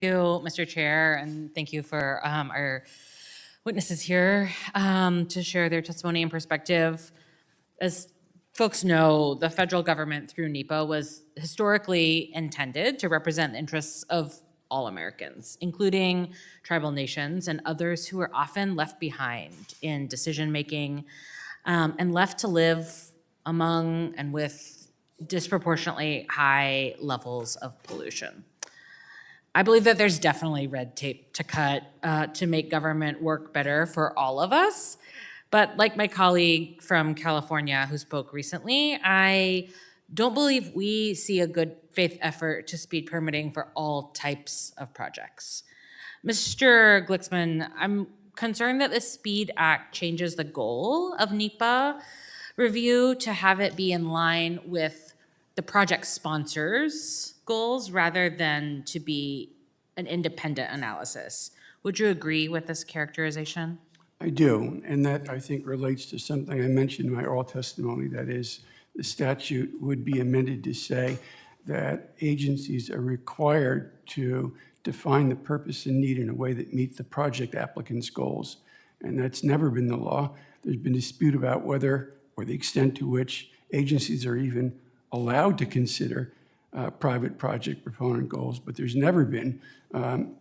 Thank you, Mr. Chair, and thank you for our witnesses here to share their testimony and perspective. As folks know, the federal government through NEPA was historically intended to represent the interests of all Americans, including tribal nations and others who are often left behind in decision-making and left to live among and with disproportionately high levels of pollution. I believe that there's definitely red tape to cut to make government work better for all of us. But like my colleague from California who spoke recently, I don't believe we see a good faith effort to speed permitting for all types of projects. Mr. Glicksman, I'm concerned that the SPEED Act changes the goal of NEPA review to have it be in line with the project sponsors' goals rather than to be an independent analysis. Would you agree with this characterization? I do, and that, I think, relates to something I mentioned in my oral testimony. That is, the statute would be amended to say that agencies are required to define the purpose and need in a way that meets the project applicant's goals. And that's never been the law. There's been dispute about whether or the extent to which agencies are even allowed to consider private project proponent goals, but there's never been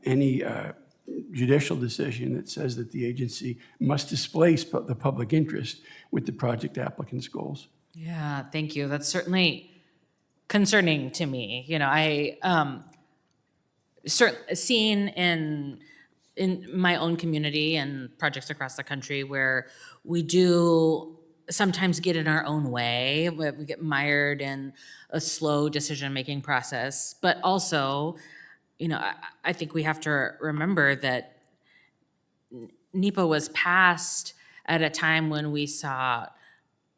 any judicial decision that says that the agency must displace the public interest with the project applicant's goals. Yeah, thank you. That's certainly concerning to me. You know, I seen in my own community and projects across the country where we do sometimes get in our own way. We get mired in a slow decision-making process, but also, you know, I think we have to remember that NEPA was passed at a time when we saw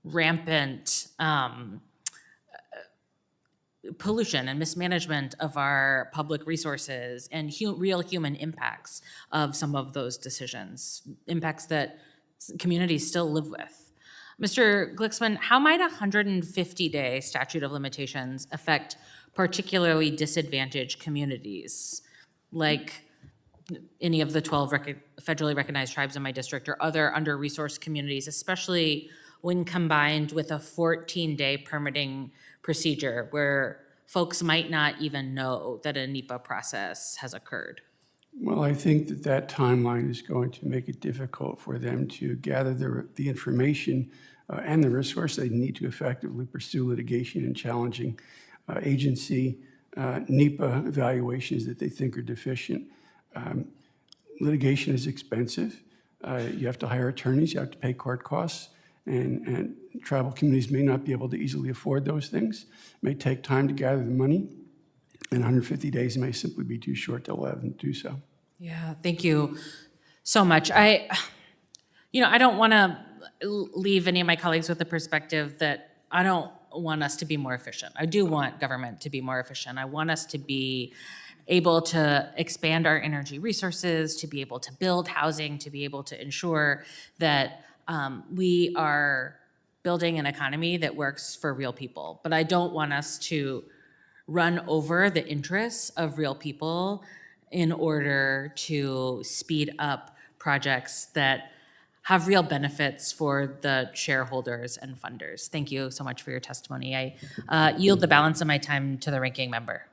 rampant pollution and mismanagement of our public resources and real human impacts of some of those decisions, impacts that communities still live with. Mr. Glicksman, how might a 150-day statute of limitations affect particularly disadvantaged communities, like any of the 12 federally recognized tribes in my district or other under-resourced communities, especially when combined with a 14-day permitting procedure where folks might not even know that a NEPA process has occurred? Well, I think that that timeline is going to make it difficult for them to gather the information and the resource they need to effectively pursue litigation and challenging agency NEPA evaluations that they think are deficient. Litigation is expensive. You have to hire attorneys, you have to pay court costs, and tribal communities may not be able to easily afford those things. It may take time to gather the money, and 150 days may simply be too short to allow them to do so. Yeah, thank you so much. I don't want to leave any of my colleagues with the perspective that I don't want us to be more efficient. I do want government to be more efficient. I want us to be able to expand our energy resources, to be able to build housing, to be able to ensure that we are building an economy that works for real people. But I don't want us to run over the interests of real people in order to speed up projects that have real benefits for the shareholders and funders. Thank you so much for your testimony. I yield the balance of my time to the ranking member.